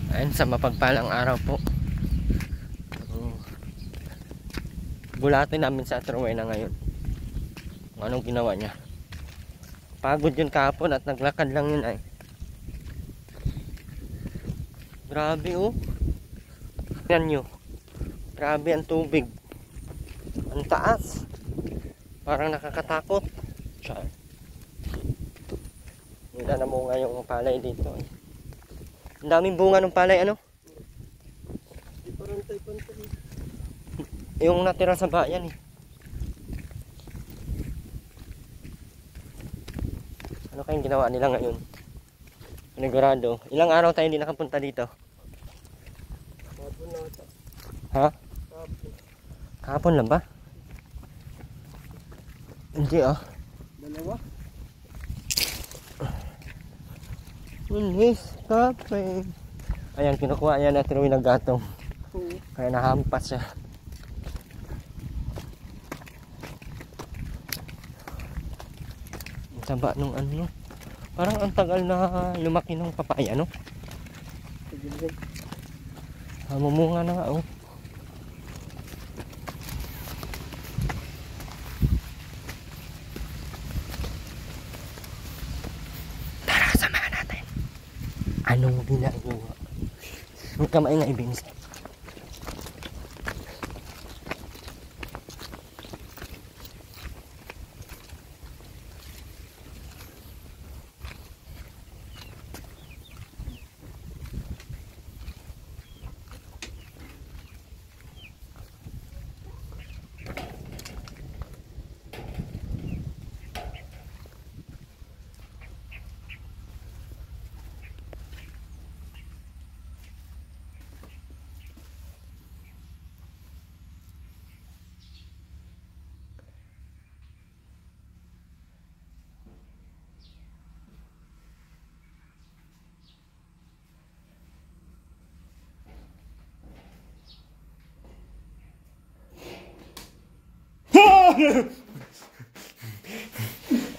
Ayun, sa mapagpalang araw po. Bulatin namin sa Rowena ngayon kung anong ginawa niya. Pagod yun kahapon at naglakad lang yun ay. Grabe oh. Yan nyo. Grabe ang tubig. Ang taas. Parang nakakatakot. Char. Wala na mo nga yung palay dito eh. Ang daming bunga ng palay ano? Di parantay-pantay. Yung natira sa bayan eh. Ano kayong ginawa nila ngayon? Panigurado. Ilang araw tayo hindi nakapunta dito? Kapon na ata. Ha? Kapon. Kahapon lang ba? Hindi ah. Dalawa? Linis kape. Ayan, kinukuha yan at Ruy ng gatong. Oo. Kaya nahampas siya. Ang taba nung ano. Parang ang tagal na lumaki ng papaya, no? Pagilid. Mamunga na nga, oh. Tara, samahan natin. Anong ginagawa? Huwag ka maingay, Vince.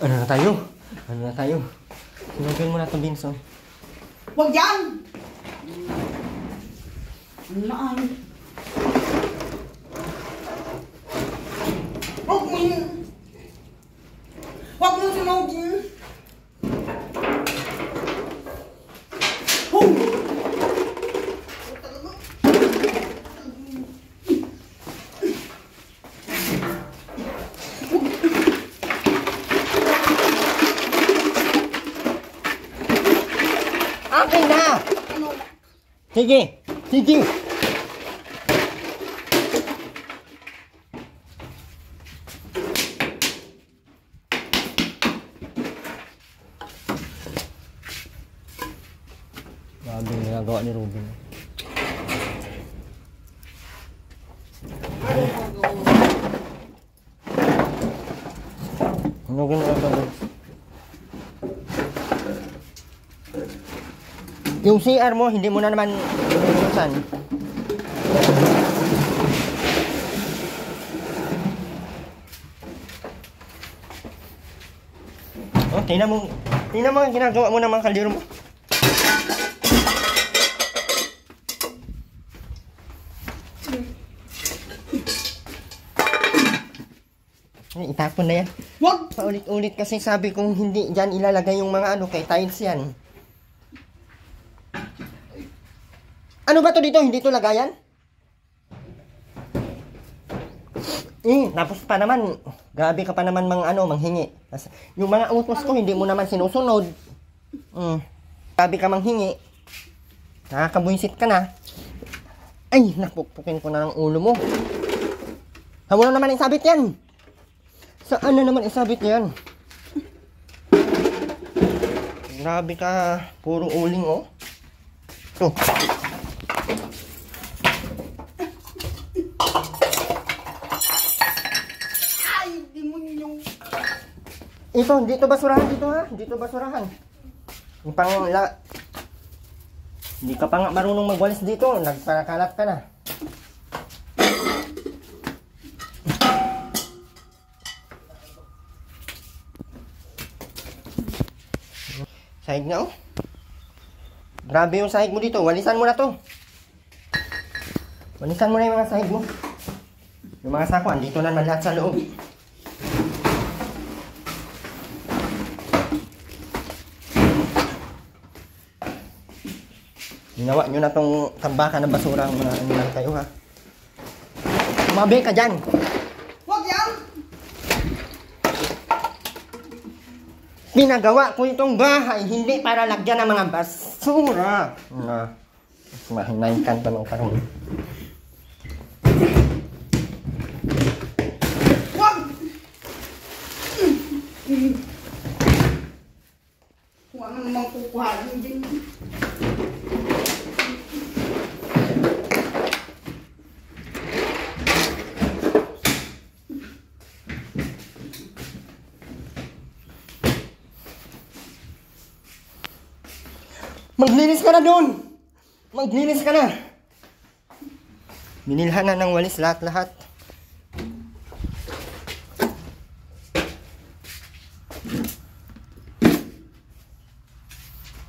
Ano na tayo? Ano na tayo? Sinugin mo na ito, Vince, oh. Wag yan! Naan. Wag mo yun! Wag mo sinugin! Oh! Akin na! Ano? Sige! Sige! Grabe yung ginagawa ni Ruben. Ano ginagawa? Yung CR mo, hindi mo na naman binubuksan. Oh, tingnan mo ang ginagawa mo ng mga kaldero mo. Ay, itapon na yan. Wag! Paulit-ulit kasi sabi kong hindi dyan ilalagay yung mga ano, kay tiles yan. Ano ba to dito? Hindi to lagayan? Tapos pa naman, grabe ka pa naman manghingi. Yung mga utos ko, hindi mo naman sinusunod. Grabe ka manghingi. Nakakabwisit ka na. Ay, napukpukin ko na ng ulo mo. Saan mo na naman isabit yan? Saan na naman isabit yan? Grabe ka, puro uling oh. Ito. Ito, dito basurahan dito ha. Dito basurahan. Yung hindi ka pa nga marunong magwalis dito. Nagparakalat ka na. Sahig na oh. Grabe yung sahig mo dito. Walisan mo na to. Walisan mo na yung mga sahig mo. Yung mga sako, andito na naman lahat sa loob. Ginawa nyo na tong tambakan ng basura ang mga ano lang kayo ha. Tumabi ka dyan. Huwag yan! Pinagawa ko itong bahay, hindi para lagyan ng mga basura. Na, mahinaykan pa ng karoon. Huwag! Kung ano namang kukuhanin din. Maglinis ka na doon! Maglinis ka na! Binilhan na ng walis lahat-lahat.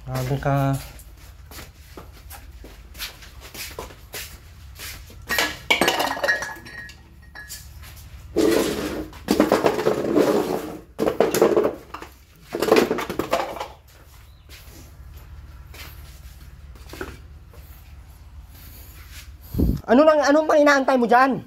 Grabe ka. Ano pang inaantay mo dyan?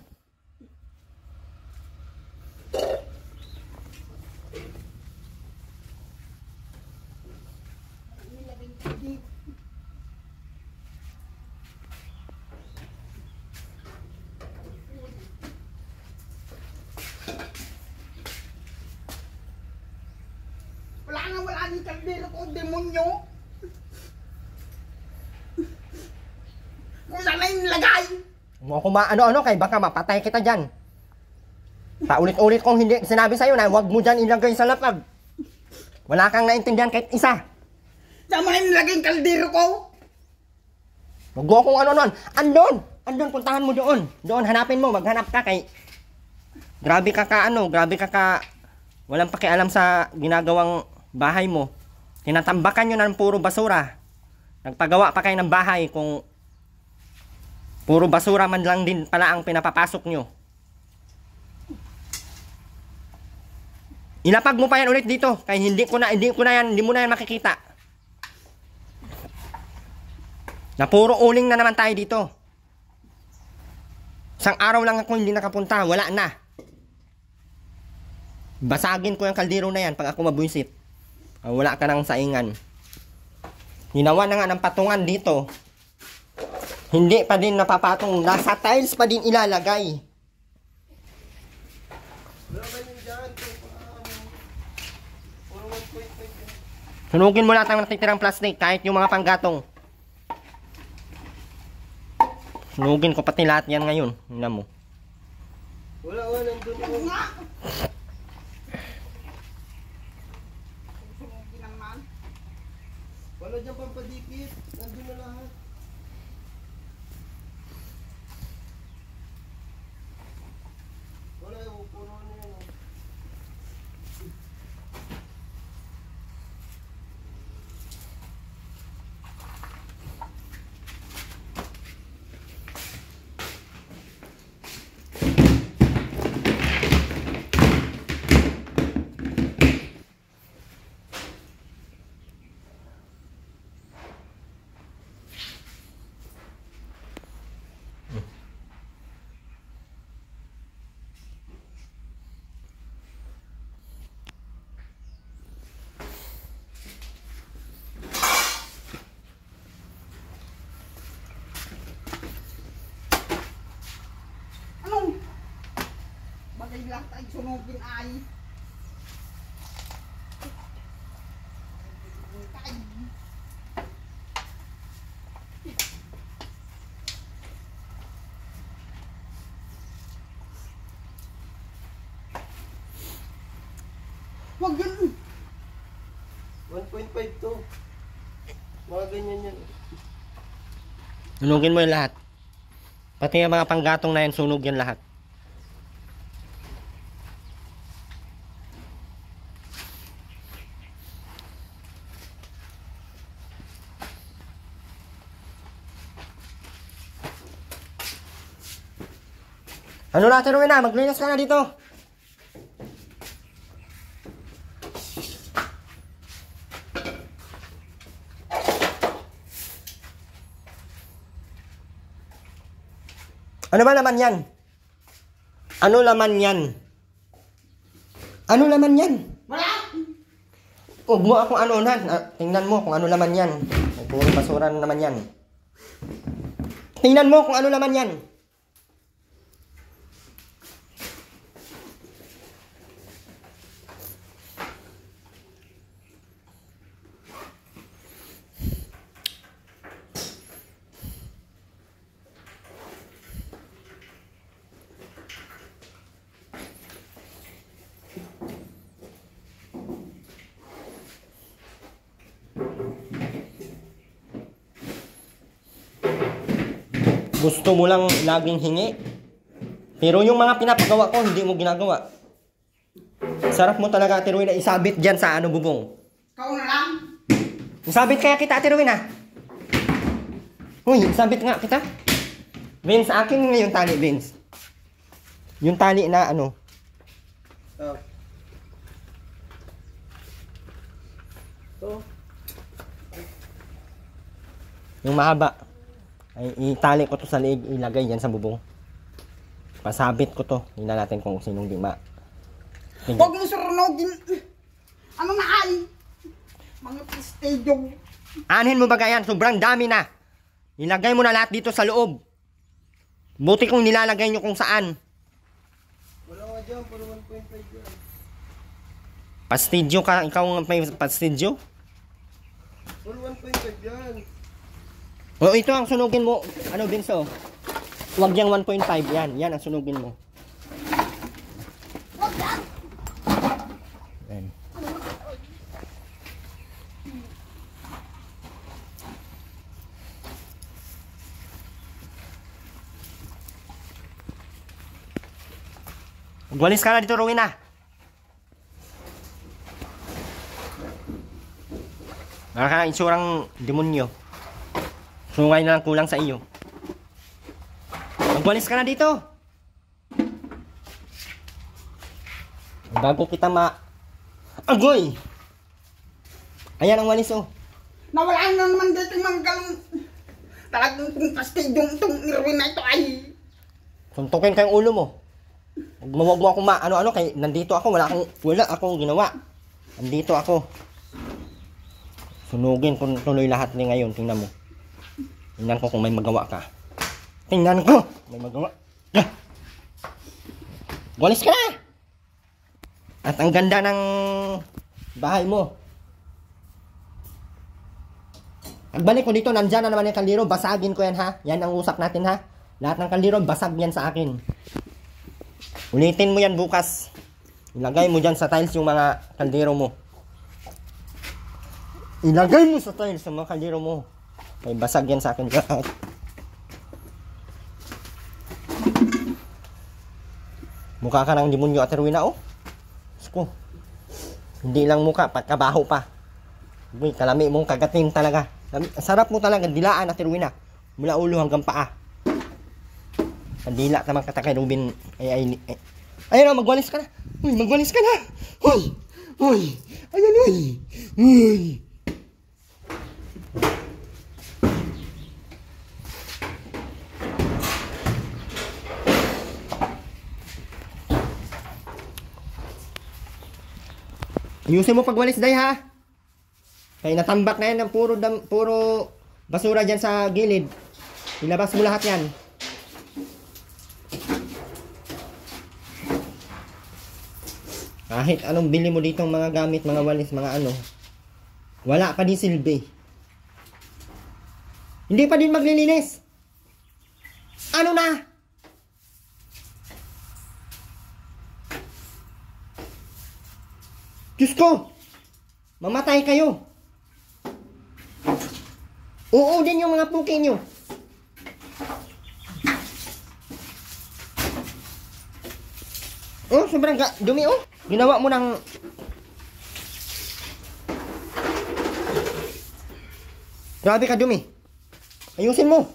Wala ni kaldero ko, demonyo. Kung saan na yung lagay? Mo ako ano kay baka mapatay kita dyan. Paulit-ulit kong hindi sinabi sa'yo na huwag mo dyan ilagay sa lapag. Wala kang naintindihan kahit isa. Saan mo na yung lagay yung kaldero ko? Huwag mo akong ano. Andun, puntahan mo doon. Doon, hanapin mo, maghanap ka kay... Grabe ka walang pakialam sa ginagawang bahay mo. Tinatambakan nyo ng puro basura. Nagpagawa pa kayo ng bahay kung puro basura man lang din pala ang pinapapasok nyo. Ilapag mo pa yan ulit dito. Kaya hindi mo na yan makikita. Na puro uling na naman tayo dito. Isang araw lang ako hindi nakapunta. Wala na. Basagin ko yung kaldero na yan pag ako mabuisit. Wala ka nang saingan. Ginawa na nga ng patungan dito. Hindi pa din napapatong. Nasa tiles pa din ilalagay. Sunugin mo lahat ang natitirang plastic kahit yung mga panggatong. Sunugin ko pati lahat yan ngayon. Tingnan mo. Wala, nandun ako. Wala dyan pampadikit. Nandun na lahat. Wala, puno na yan. Lang tayo sunugin ay. Wag yun. 1.5 to. Mga ganyan yan. Sunugin mo yung lahat. Pati yung mga panggatong na yan, sunog yan lahat. Ano na, Ate Rowena? Maglinis ka na dito. Ano ba laman yan? Ano laman yan? Ano laman yan? Wala! Huwag mo akong anunan. Tingnan mo kung ano laman yan. May puro basura na naman yan. Tingnan mo kung ano laman yan. Gusto mo lang laging hingi. Pero yung mga pinapagawa ko, hindi mo ginagawa. Sarap mo talaga, Ate Rowena, isabit dyan sa ano bubong. Ikaw na lang. Isabit kaya kita, Ate Rowena. Uy, isabit nga kita. Vince, akin nga yung tali, Vince. Yung tali na ano. Yung mahaba. Ay, itali ko to sa leeg, ilagay yan sa bubong. Pasabit ko to. Tingnan natin kung sinong di ma. Huwag mo surunogin. Ano na ay? Mga prestidyo. Anhin mo ba yan? Sobrang dami na. Ilagay mo na lahat dito sa loob. Buti kung nilalagay nyo kung saan. Wala nga dyan, puro 1.5 dyan. Pastidyo ka? Ikaw ang may pastidyo? Puro 1.5 dyan. O ito ang sunugin mo. Ano, Vince, oh. Huwag yung 1.5 yan. Yan ang sunugin mo. Yan. Magwalis ka na dito, Rowena. Baka insurang demonyo. Sungay na lang kulang sa iyo. Magwalis ka na dito. Bago kita Agoy! Ayan ang walis, oh. Nawalaan na naman dito yung mga galong. Talagang itong pastidyong itong Irwin na ito ay. Suntukin kayong ulo mo. Huwag mo akong ano-ano kay nandito ako. Wala akong ginawa. Nandito ako. Sunugin ko tuloy lahat ni ngayon. Tingnan mo. Tingnan ko kung may magawa ka. Tingnan ko! May magawa. Yeah. Walis ka na! At ang ganda ng bahay mo. Pagbalik ko dito, nandyan na naman yung kaldero. Basagin ko yan, ha? Yan ang usap natin, ha? Lahat ng kaldero, basag yan sa akin. Ulitin mo yan bukas. Ilagay mo dyan sa tiles yung mga kaldero mo. Ilagay mo sa tiles yung mga kaldero mo. May basag yan sa akin. Mukha ka ng demonyo, Ate Rowena, oh. Sko. Hindi lang mukha, pagkabaho pa. Uy, kalami mong kagatin talaga. Sarap mo talaga, dilaan, Ate Rowena. Mula ulo hanggang paa. Pandila naman kata kay Ruben. Ayun, magwalis ka na. Uy, magwalis ka na. Uy, uy. Ayan, uy. Uy. Ayusin mo pagwalis, day, ha? Kaya natambak na yan ng puro basura dyan sa gilid. Ilabas mo lahat yan. Kahit anong bili mo ditong mga gamit, mga walis, mga ano, wala pa din silbi. Hindi pa din maglilinis. Ano na? Diyos ko! Mamatay kayo! Oo din yung mga puki nyo. Oh, sobrang dumi, oh. Ginawa mo ng... Grabe ka dumi. Ayusin mo.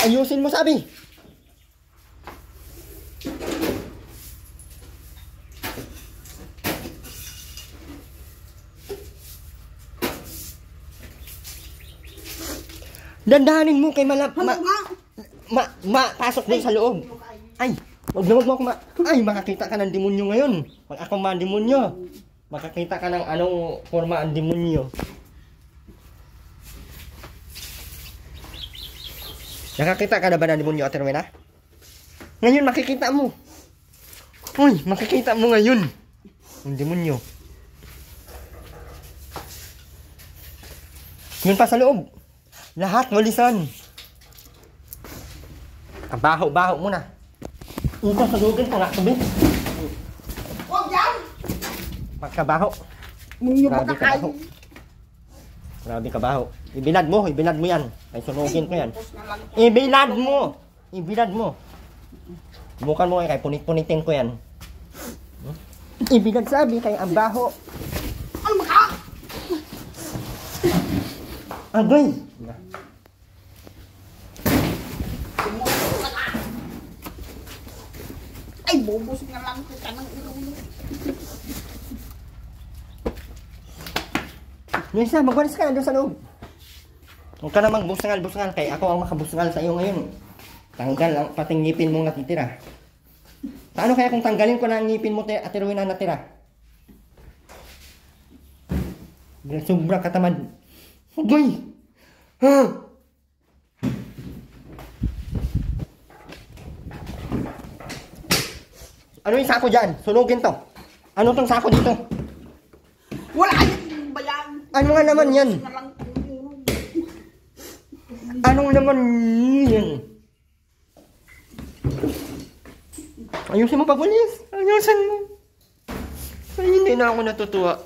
Ayusin mo, sabi. Dandahanin mo kay malap... Ano nga? Pasok din sa loob. Ay, wag na wag mo ako Ay, makakita ka ng demonyo ngayon. Pag ako ma-demonyo, makakita ka ng anong forma ang demonyo. Nakakita ka na ba ng demonyo, Ate Rowena? Ngayon, makikita mo. Uy, makikita mo ngayon. Ang demonyo. Yun pa sa loob. Lahat walisan. Ang baho-baho mo na. Ito, sagugin ko nga, sabi. Huwag yan! Pagkabaho. Munyo Grabe ka makakain. baho. Grabe ka baho. Ibinad mo yan. Ay, sunugin ko yan. Ibinad mo! Ibinad mo. Bukan mo kay punit-punitin ko yan. Ibinad sabi kay ang baho. Ano ba ka? Agoy! Ay, bubos na lang kita ng ilong. Luisa, magwalis ka na doon sa loob. Huwag ka na magbusngal-busngal kay ako ang makabusngal sa iyo ngayon. Tanggal ang pating ngipin mong natitira. Paano kaya kung tanggalin ko na ang ngipin mo, Ate Rowena, natira? Sobra katamad. Agoy! Ha? Ano yung sako dyan? Sunugin to. Ano tong sako dito? Wala yan bayan. Ano nga naman yan? Na lang Ano naman yan? Ayusin mo pagwalis. Ayusin mo. Ay, hindi na ako natutuwa.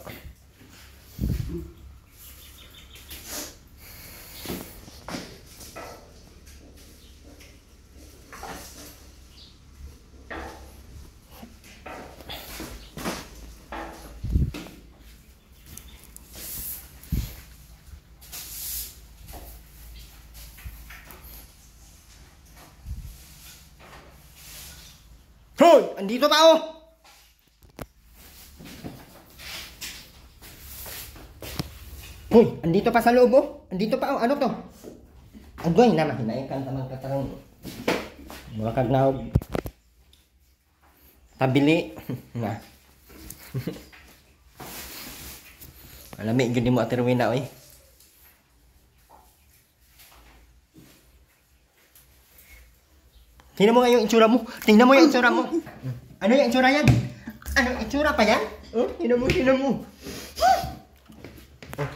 Hoy! Andito pa oh! Hoy! Andito pa sa loob oh! Andito pa oh! Ano to? Agoy na mahinayakan tamang katarong mga kagnawag tabili na alami gini mo, Ate Rowena oy. Tingnan mo nga yung itsura mo. Tingnan mo yung itsura mo. Ano yung itsura yan? Ano, itsura pa yan? Oh, tingnan mo.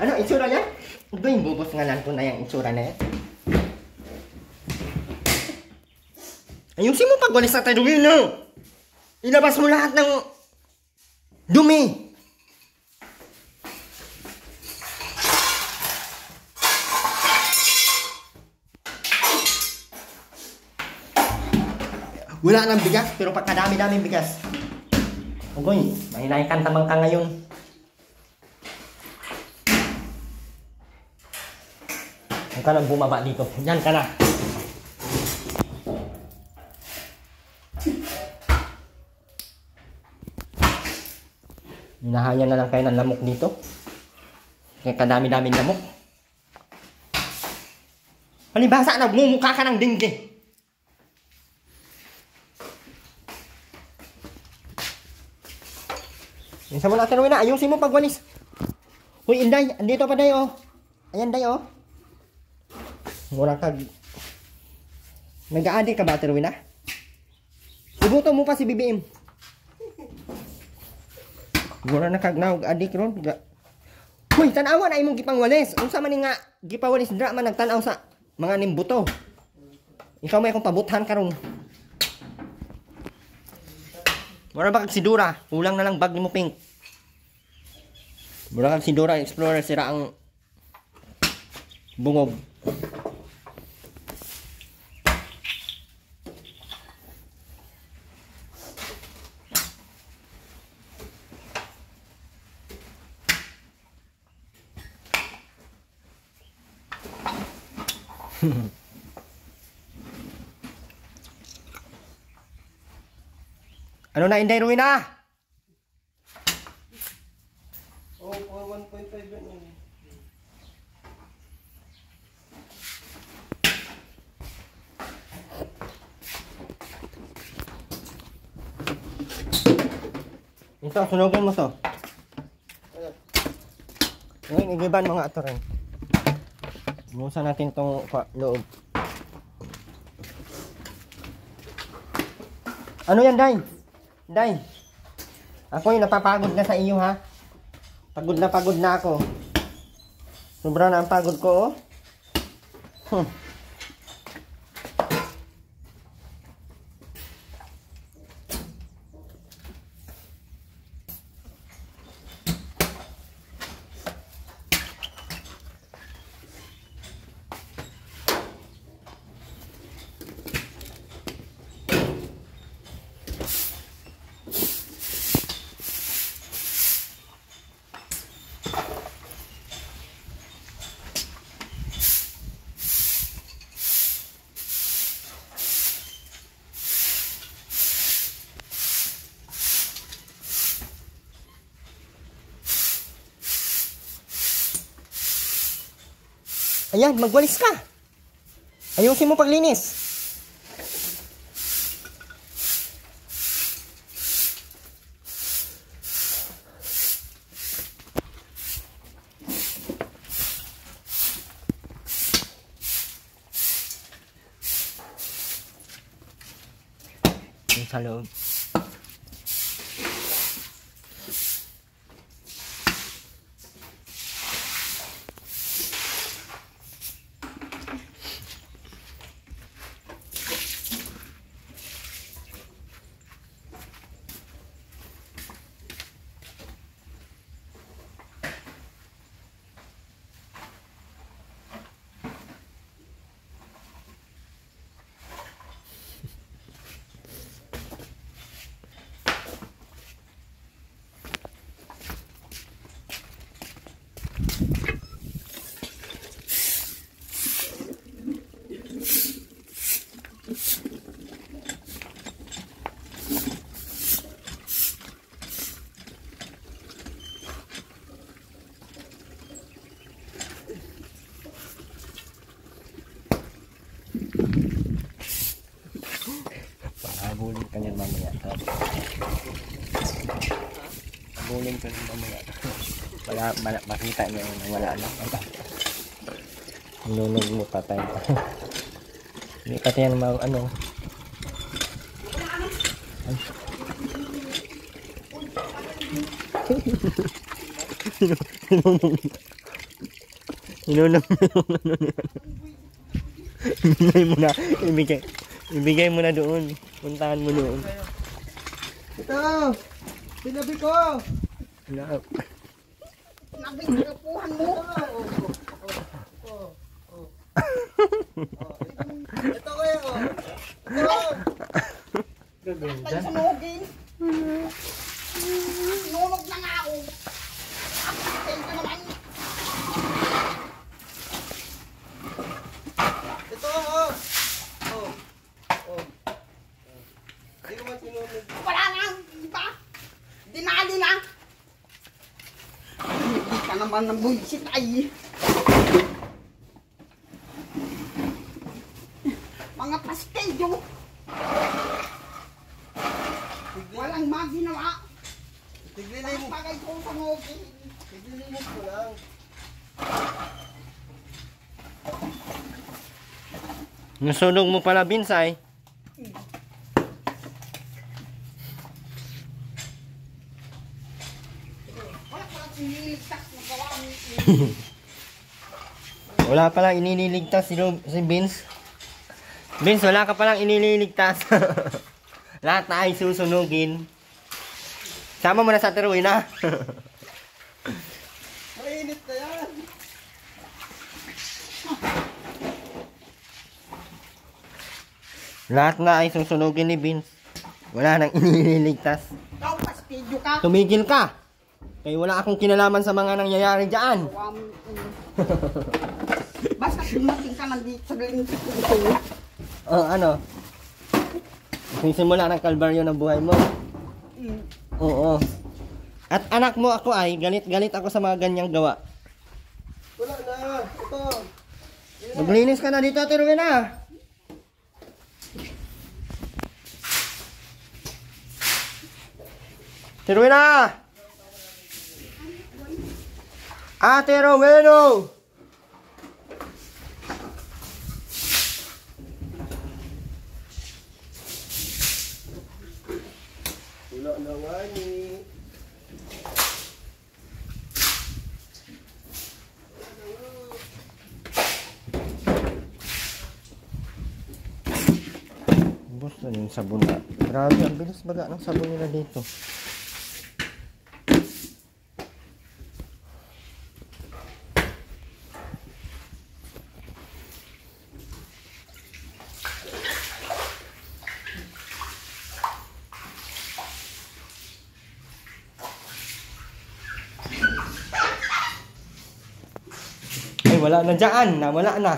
Ano, itsura yan? Ito yung bubos nga lang ko na yung itsura na yan. Ayusin mo pagwalis sa tayo no? Ilabas mo lahat ng dumi. Wala nang bigas, pero pagkadami-daming bigas. Ugoy, mahinayakan tamang ka ngayon. Huwag ka nang bumaba dito. Yan ka na. Hinahayan na lang kayo ng lamok dito. Kaya kadami-daming lamok. Palibasa, nagmumukha ka ng dingge. Isa mo na, Ate Rowena, ayusin mo pagwalis. Uy, Inday, andito pa day, oh. Ayan, day, oh. Mura kag... Nag-a-addict ka ba, Ate Rowena? Ibuto mo pa si BBM. Mura na kag addict ron. Uy, tanawa na imong gipangwalis. Unsa man nga gipawalis dra man nagtanaw sa mga nimbuto. Ikaw may akong pabuthan karon. Mura ba kag si Dora? Kulang na lang bag ni mo pink. Mura kag si Dora Explorer sira ang bungog. Ano na, Inday Rowena? Oh, for 1.5 yun. Ito, sunugin mo to. Ngayon, igiban mo nga ito rin. Busan natin itong loob. Ano yan, Day? Day, ako yung napapagod na sa iyo, ha? Pagod na ako. Sobra na ang pagod ko, oh. Ayan, magwalis ka. Ayusin mo paglinis. Yung sa loob. Habulin ka niyan mamaya. Habulin ka niyan mamaya. Wala, makita niya yun. Wala na. Lunog mo patay. Hindi kasi yan ano. Ay. Inunom mo yung ano niya. Ibigay mo na. Ibigay mo na doon. Puntahan mo doon. Ito! Sinabi ko! Wala. Nabigyapuhan mo! Ito kayo! Ito! Gaganda? Sunugin! Sinunog na nga ako! Thank you naman! Ito! Hindi ko man sinunog. Wala na! Di ba? Dinali na! Hindi ka naman ng bullshit ay! Mga pastelyo! Walang maginawa! Tiglilimot. Pagay ko sa ngogin! Tiglilimot ko lang. Nasunog mo pala, Binsay. Wala palang siniligtas na gawa ang Wala palang inililigtas si Vince. Vince, wala ka palang inililigtas. Lahat na ay susunugin. Sama mo na sa tiruin, ha? Mainit na yan. Lahat na ay susunugin ni Vince. Wala nang inililigtas. Ikaw, pastelyo ka! Tumigil ka! Kaya wala akong kinalaman sa mga nangyayari dyan. Basta dumating ka nandito sa lingkod ko ito. Ano? Sisimula ng kalbaryo ng buhay mo. Oo. At anak mo ako ay galit ako sa mga ganyang gawa. Wala na. Ito. Maglinis ka na dito, tiruin na. Ate Rowena! Ate Rowena! Wala na nga ni. Ubus na yung sabon na. Grabe, ang bilis baga ng sabon nila dito. Ay, wala na dyan. Wala na.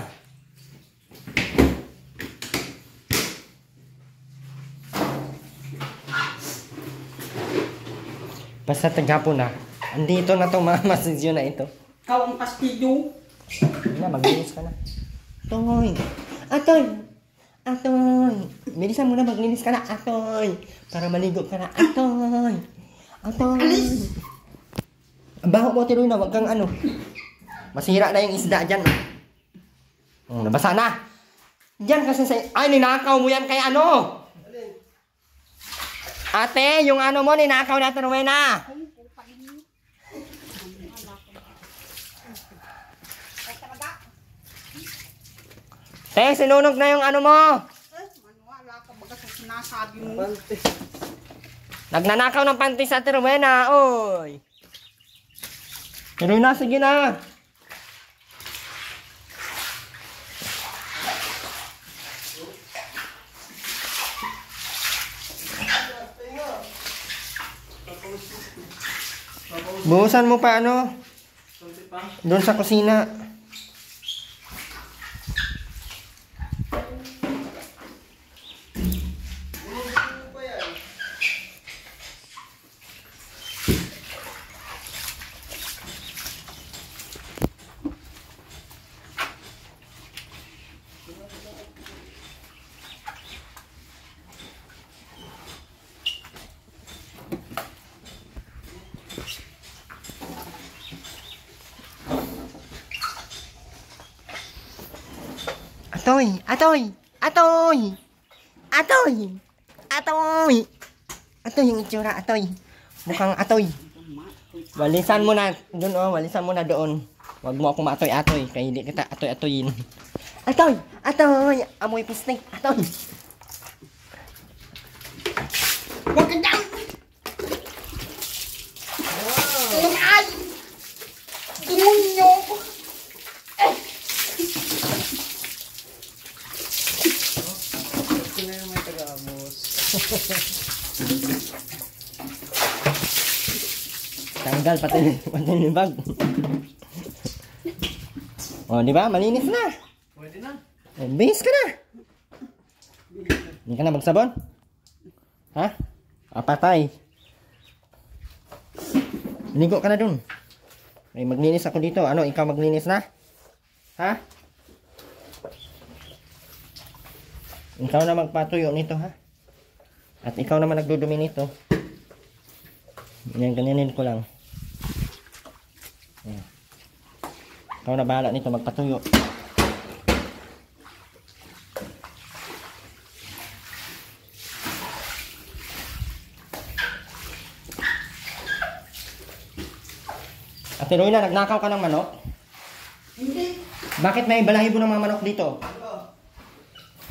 Basta tagapo na. Andito na tong mga masisyo na ito. Ikaw ang pastidyo. Na, maglinis ka na. Atoy! Atoy! Atoy! Bilisan mo na, maglinis ka na. Atoy! Para maligo ka na. Atoy! Atoy! Alis! Ang baho mo, Tiroy na. Huwag kang ano. Masira na yung isda dyan. Nabasa na. Diyan kasi sa... Ay, ninakaw mo yan kay ano? Ate, yung ano mo, ninakaw na, Rowena. Te, sinunog na yung ano mo. Wala ka baga sa sinasabi mo. Panty. Nagnanakaw ng panty sa Ate Rowena, oy. Rowena, sige na. Buhusan mo pa ano? Doon sa kusina. Atoy! Atoy! Atoy! Atoy! Atoy! Atoy yung itsura, atoy. Mukhang atoy. Walisan mo na doon, oh. Walisan mo na doon. Huwag mo ako maatoy-atoy. Kaya hindi kita atoy-atoyin. Atoy! Atoy! Amoy pistik. Atoy! Huwag ka dyan! Ay! Demonyo! Ito na yung may taga-amos. Tanggal pati yung bag. Oh, di ba? Malinis na. Pwede na. Eh, bihis ka na. Hindi ka na magsabon? Ha? Patay. Ligo ka na dun. Ay, maglinis ako dito. Ano, ikaw maglinis na? Ha? Ikaw na magpatuyo nito, ha? At ikaw naman nagdudumi nito. Ganyanin ko lang. Ayan. Ikaw na bahala nito, magpatuyo. Ate Rowena, nagnakaw ka ng manok? Hindi. Bakit may balahibo ng mga manok dito?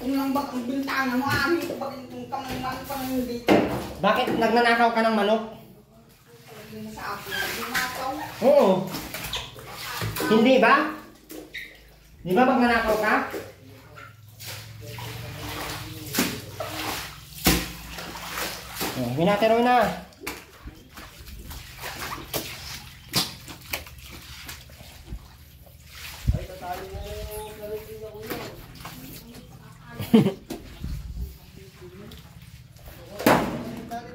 Kung lang ba ang bintana mo, amin ko bakit itong kamay pa nang dito. Bakit nagnanakaw ka ng manok? Hindi na sa akin. Nagmakaw. Oo. Hindi ba? Di ba magnanakaw ka? Oh, hinatero na. Ay, tatali na yung sarili na kuya.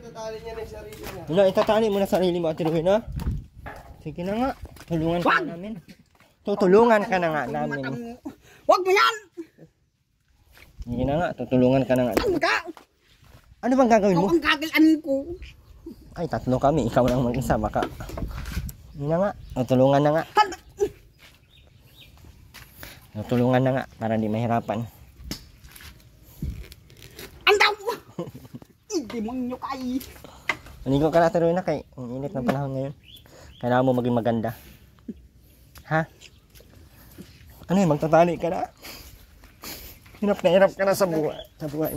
Tatali niya na yung sarili niya. Wala, itatali mo na sarili mo, Ate Rowena. Sige na nga. Tulungan ka na namin. Tutulungan ka na nga namin. Huwag mo yan! Sige na nga, tutulungan ka na nga. Huwag ka! Ano bang gagawin Ikaw mo? ang gagalan ko. Ay, tatlo kami. Ikaw lang mag-isa. Baka. Yun na nga. Tutulungan na nga. Tutulungan na nga. Para di mahirapan. Andaw! Demonyo kay. Maligo ka na, Ate Rowena, kay ang init ng panahon ngayon. Kailangan mo maging maganda. Ha? Ano yun? Magtatali ka na? Hirap na hirap ka na sa buhay. Sa buhay.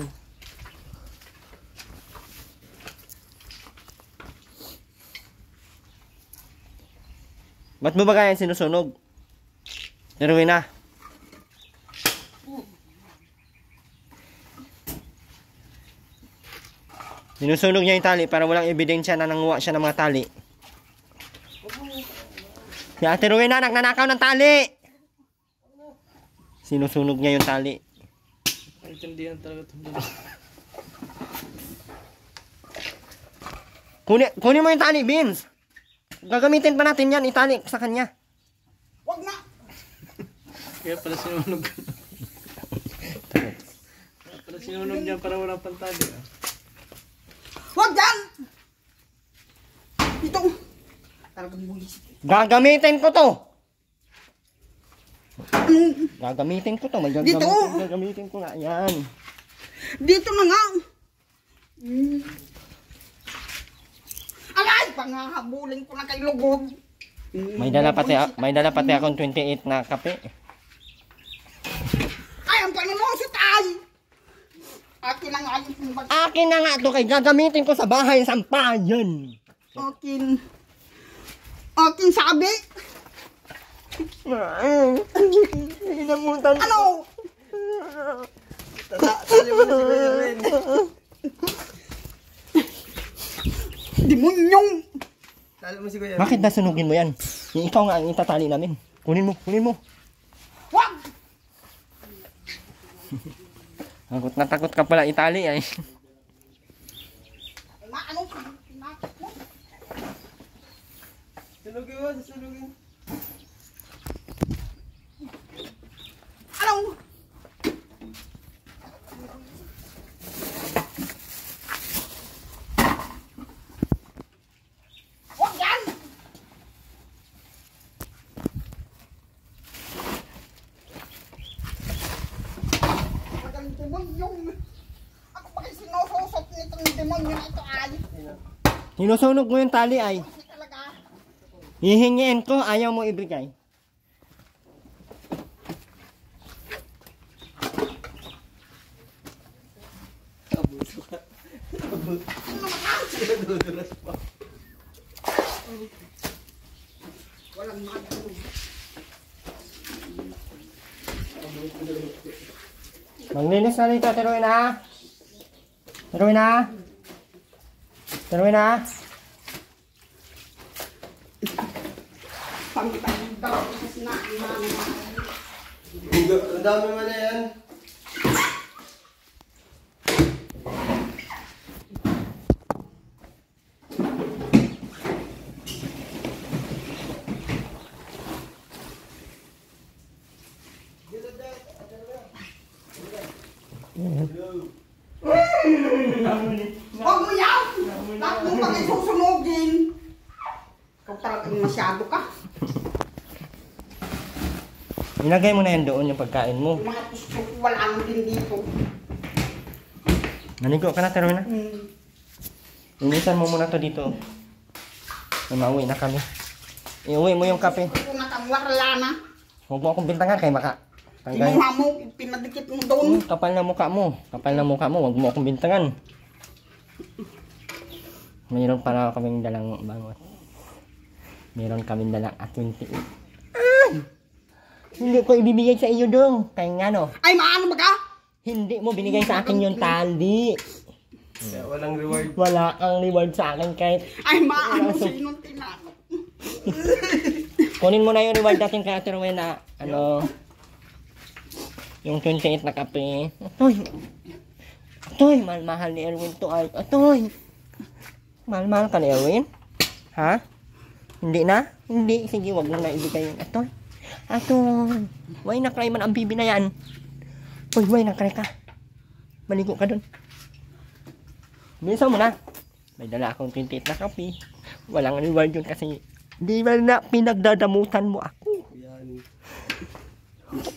Ba't mo ba kaya sinusunog? Ate Rowena. Sinusunog niya yung tali para walang ebidensya na nanguha siya ng mga tali. Si Ate Rowena, nagnanakaw ng tali! Sinusunog niya yung tali. Naintindihan talaga ito. Kunin mo yung tali, Beans! Gagamitin pa natin yan, itali sa kanya. Wag na! Kaya pala sinunog. Kaya pala sinunog niya para walang pantali. Wag yan! Ito! Talagang bulis. Gagamitin ko to! Anong? Gagamitin ko to. Dito! Gagamitin ko nga yan. Dito na nga! Alay! Pangahabulin ko na kay Lugod. May dala pati akong 28 na kape. Ay, ang panunusot ay! Akin na nga yung Akin na nga to kay gagamitin ko sa bahay sampayan. Akin. Akin sabi. Inamutan ko. Ano? Tali mo na si Kuya Ren. Demonyong. Tali mo si Kuya Ren. Bakit nasunugin mo yan? Yung ikaw nga ang itatali namin. Kunin mo, kunin mo. Wag! Takot na takot ka pala itali ay. Ano? Pinakit mo? Sunugin mo, sunugin. Ano? Wag yan! Magaling demonyong. Ako ba kayo sinususot nitong demonyo na ito ay? Sinusunog mo yung tali ay. Kasi talaga. Hihingiin ko, ayaw mo ibigay. Walang magulong. Maglinis na dito, Ate Rowena. Ate Rowena. Ate Rowena. Pangitang daw kasi na Ang dami mo na yan. Huwag mo yan! Lahat mo pa kayo susunugin. Ikaw talagang masyado ka. Ilagay mo na yan doon yung pagkain mo. Yung mga tusok, wala nang din dito. Naligo ka na, Ate Rowena. Inisan mo muna to dito. Mauwi na kami. Iuwi mo yung kape. Kung nakawala na, Huwag mo akong bintangan kay maka. Tanggal. kinuha mo, pinadikit mo doon. Kapal na mukha mo. Kapal na mukha mo. Huwag mo akong bintangan. Mayroon para kaming dalang bangot. Mayroon kaming dalang A28. Hindi ko ibibigay sa iyo dong. Kaya nga no. Ay, maano ba ka? Hindi mo binigay sa akin yung tali. Kaya walang reward. Wala kang reward sa akin kahit Ay, maano sa inong tinanong. kunin mo na yung reward natin kay Ate Rowena. Ano? Yung 28 na kape. Atoy. Atoy, mahal ni Erwin to ay. Atoy. Mahal ka ni Erwin? Ha? Hindi na? Hindi. Sige, wag mo na ibigay yung atoy. Atoy. Why nakry man ang bibi na yan? Uy, why nakry ka? Maligo ka dun. Bilisan mo na. May dala akong 28 na kape. Walang reward yun kasi di ba na pinagdadamutan mo ako. Yan.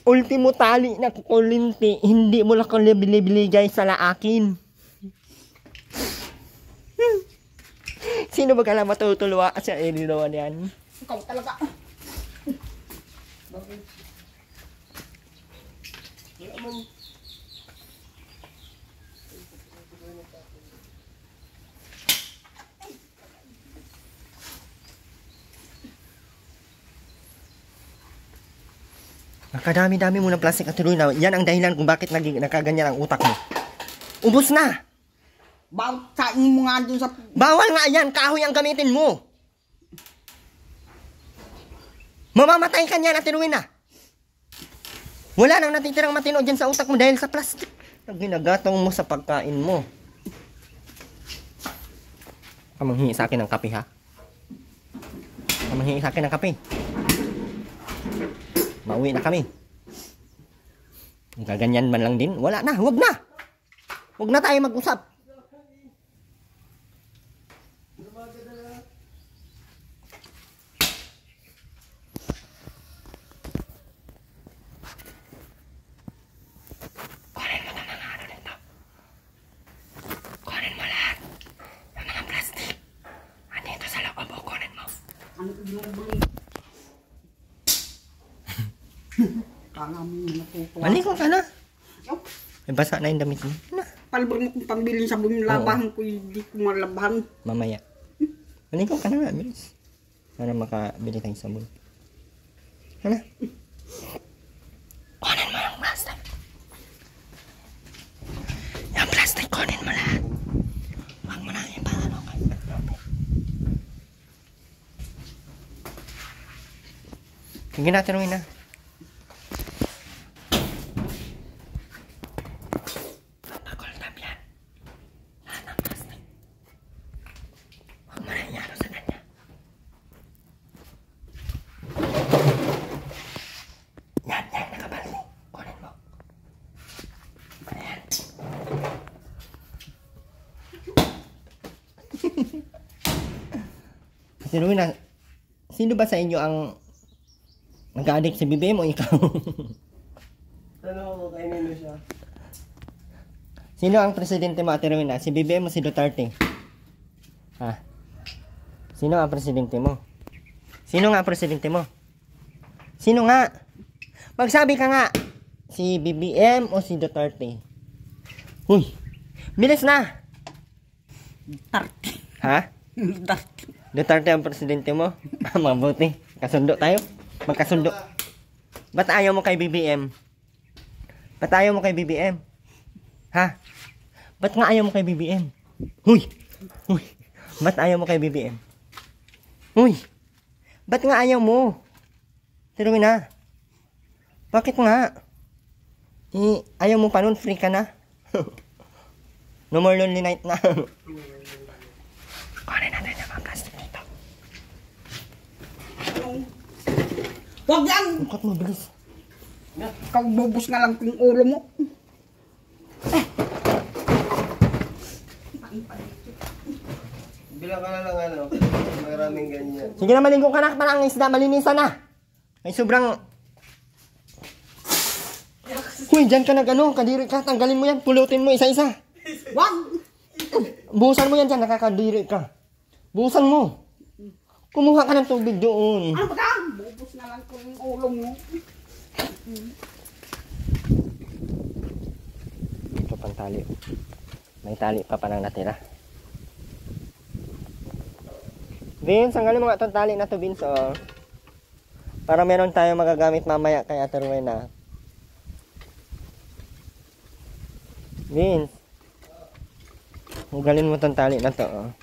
Ultimo tali na kukulinti, hindi mo lang ko biligay sa laakin. Sino ba kala matutulwa sa ilinawan yan? Ikaw talaga. Nakadami-dami mo ng plastic at tuloy na. Yan ang dahilan kung bakit nakaganyan ang utak mo. Ubus na! Sain mo nga dun sa... Bawal nga yan! Kahoy ang gamitin mo! Mamamatay ka niyan at tinuin na! Wala nang natitirang matino dyan sa utak mo dahil sa plastic na ginagatong mo sa pagkain mo. Kamanghingi sa akin ng kape, ha? Kamanghingi sa akin ng kape. Mauwi na kami. Gaganyan man lang din. Wala na. Huwag na. Huwag na tayo mag-usap. Kunin mo na mga ano nito. Kunin mo lahat. Yung mga plastic. Andito sa loob mo. Kunin mo. Ano yung Kala mo yung natutuwa. Maligo ka na. Yup. May basa na yung damit mo. Na. Palibag mo kung pambili sa buong labahan ko, hindi ko malabahan. Mamaya. Maligo ka na nga, bilis. Para makabili tayong sabon. Hala. Kunin mo yung plastic. Yung plastic, kunin mo lahat. Huwag mo na ipaano ka. Sige na, tinuin na. Papakultab yan. Lahat ng plastic. Huwag mo na inyalo sa kanya. Yan, nakabaldi. Kunin mo. Ayan. Tinuin na. Sino ba sa inyo ang nag-addict sa BBM o ikaw? Ano ako, kainin mo siya. Sino ang presidente mo, Ate Rowena? Si BBM o si Duterte? Ha? Sino ang presidente mo? Sino nga ang presidente mo? Sino nga? Magsabi ka nga. Si BBM o si Duterte? Huy! Bilis na! Duterte. Ha? Duterte. Duterte ang presidente mo? Mabuti. Kasundo tayo? Magkasundo. Ba't ayaw mo kay BBM? Ba't ayaw mo kay BBM? Ha? Ba't nga ayaw mo kay BBM? Huy! Huy! Ba't ayaw mo kay BBM? Huy! Ba't nga ayaw mo? Tinuwi na. Bakit nga? Ayaw mo pa nun? Free ka na? No more lonely night na. Kunin natin yung mga plastic dito. Huwag yan! Bukot mo, bilis. Ikaw bubos nga lang yung ulo mo. Bilang ka na lang ano, maraming ganyan. Sige na, malinggo ka na. Parang ang isda, malinisan na. Ay, sobrang... Huy, dyan ka nag-ano, kadiri ka. Tanggalin mo yan, pulutin mo isa-isa. Huwag! Buhusan mo yan dyan, nakakadiri ka. Buhusan mo. Kumuha ka ng tubig doon. Ano ba ka? Bubos nga lang yung ulo mo. Ito pang tali. May tali pa nang natira. Vince, hanggalin mo nga itong tali na to, Vince, oh. Para meron tayo magagamit mamaya kay Ate Rowena. Vince. Hugalin mo itong tali na to, oh.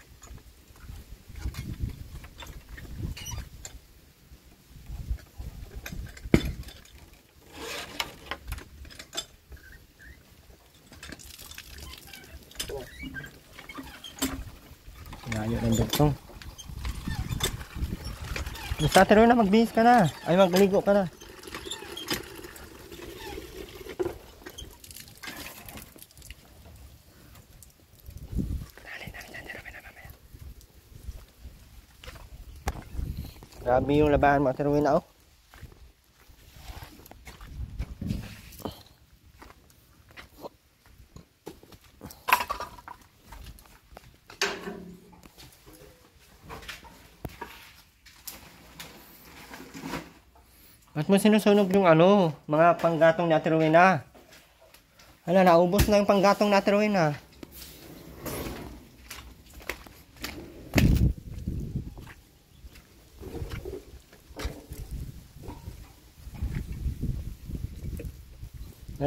Layo ng duktong. Basta Ate Rowena, magbihis ka na. Ay, magligo ka na. Dali, Ate Rowena, mamaya. Grabe yung labahan mo, Ate Rowena, oh. Ba't mo sinusunog yung ano, mga panggatong ni Ate Rowena? Hala, naubos na yung panggatong ni Ate Rowena.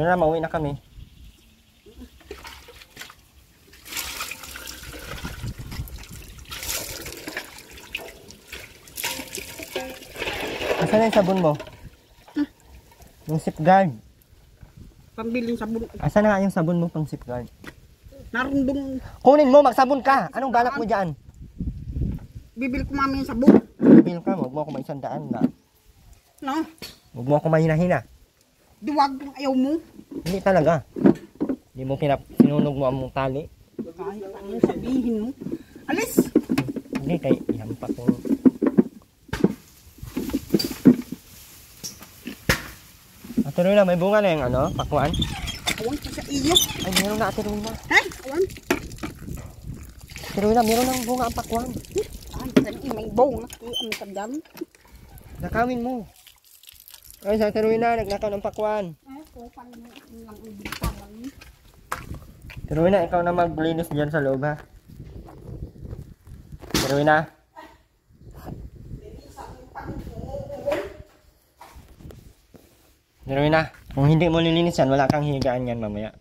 Na, mauwi na kami. Asan na yung sabon mo? Yung safeguard. Pambiling sabon. Asan na nga yung sabon mo pang safeguard? Naroon dun. Kunin mo, magsabon ka. Anong balak mo dyan? Bibili ko mami yung sabon. Bibil ka, huwag mo ako maisandaan na. No? Huwag mo ako mahina-hina. Diwag kung ayaw mo. Hindi talaga. Hindi mo sinunog mo ang tali. Kahit ano sabihin mo. Alis! Hindi, kay ihampak ko. Ate Rowena, may bunga na yung ano, pakuan? Awan ko sa iyo. Ay, meron na Ate Rowena. Ha? Awan? Ate Rowena, meron ng bunga ang pakuan. Ay, saan may bong. Ano ka dyan? Nakawin mo. Ay, sa Ate Rowena, nagnakaw ng pakuan. Ay, kupal mo. Ang ibigtaman. Ate Rowena, ikaw na maglinis dyan sa loob, ha? Ate Rowena. Ate Rowena, kung hindi mo lilinis yan, wala kang higaan yan mamaya.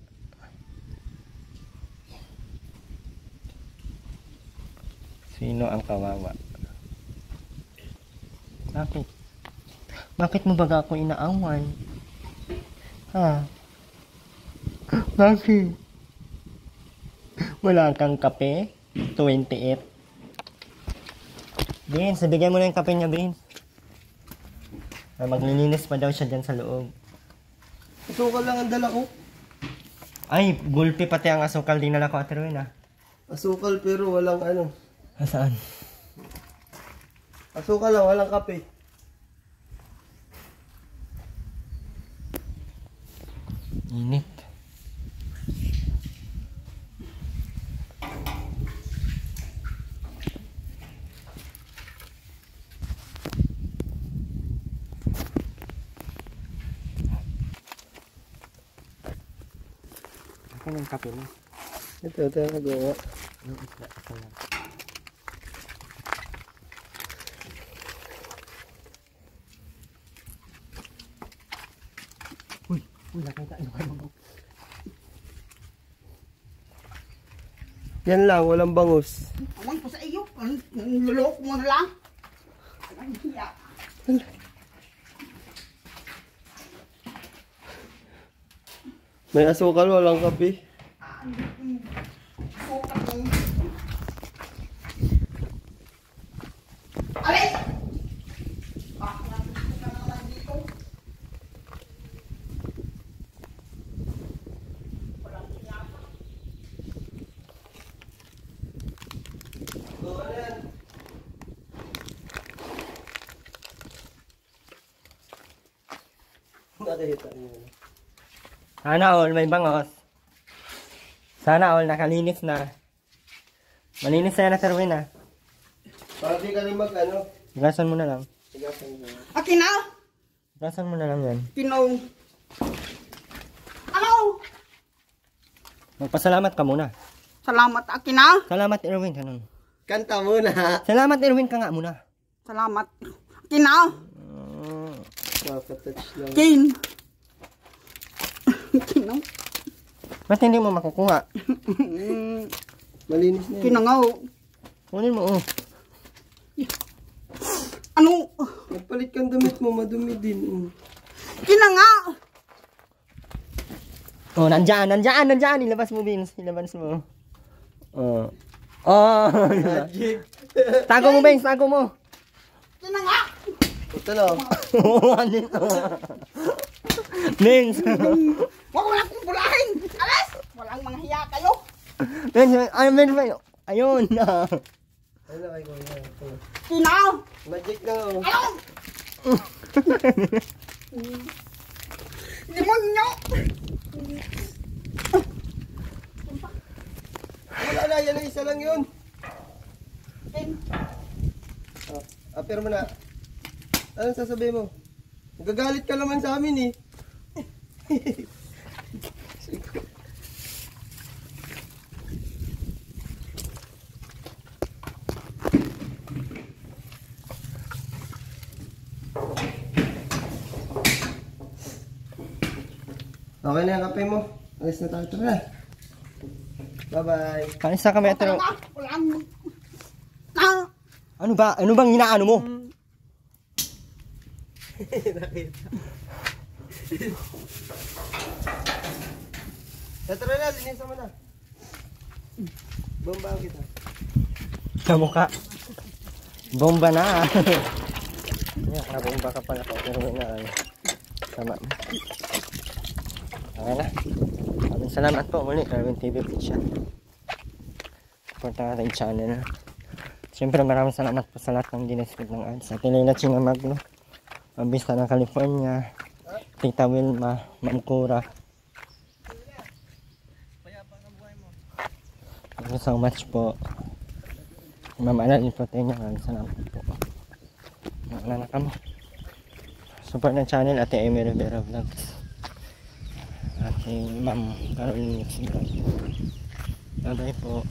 Sino ang kawawa? Bakit? Bakit mo baga ako inaaway? Ha? Bakit? Wala kang kape? 28. Vince, bigyan mo na yung kape niya, Vince. Ay, maglilinis pa daw siya dyan sa loob. Asukal lang ang dala ko. Ay, gulpi pati ang asukal din nala ko, Ate Rowena. Asukal pero walang ano. Saan? Asukal lang, walang kape. Init. Ano yung kape mo? Ito ang nagawa. Yung isda, ito lang. Uy, nakita. Ano? Yan lang, walang bangus. Awan ko sa iyo. Ang lulok mo na lang. Ang hiya. May asukal, walang kape. Alis! Bakit natin ka naman dito? Walang hiya pa. Nakita niyo. Sana all may bangos. Sana all nakalinis na. Malinis na yan, Ate Rowena. Para di ka rin mag ano. Gasan mo na lang. Tigasan mo. Akin na! Gasan mo na lang yan. Pinong. Ano? Magpasalamat ka muna. Salamat, akin na. Salamat, Erwin. Ganun. Kanta muna. Salamat, Erwin, ka nga muna. Salamat. Akin na. Makatouch lang. Kin. Kinang. Ba't hindi mo makukuha? Malinis na yun. Kinangaw. Kunin mo, oh. Ano? Nagpalit kang damit mo, madumi din. Kinanga. Oh, nandyan. Ilabas mo, Vince. Ilabas mo. Oh. Oh. Magic. Tago mo, Vince. Tago mo. Kinanga. Ito lang. Ano ito? Vince. Huwag mo lang kong bulahin. Alas. Walang mga hiya kayo. Vince. Ay, Vince. Ayun. Ano kay Kuya? Ito. Tinaw! Magic na oh. Ano? Demonyo! Wala na, yan ang isa lang yun. Apir mo na. Anong sasabihin mo? Nagagalit ka naman sa amin eh. Okay na yung kape mo. Alis na tayo. Tara na. Bye-bye. Kanis na kami ito. Wala mo. Ah! Ano ba? Ano bang inaano mo? Tara na, linisan mo na. Bomba kita. Sa mukha. Bomba na. Yan, bomba ka pala ko. Pero na, tama. Okay na. Maraming salamat po muli. Carwin TV po siya. Support ang ating channel. Siyempre maraming salamat po sa lahat ng dinescript ng ads. Sa Tilena China Magno. Mabista ng California. Tita Wilma. Ma'am Cura. Thank you so much po. Ma'am Alal Infotenya. Maraming salamat po. Wala na kami. Support ng channel Ate Amy Rivera Vlogs. Ating Ma'am Caroline Mixing. Bye bye po.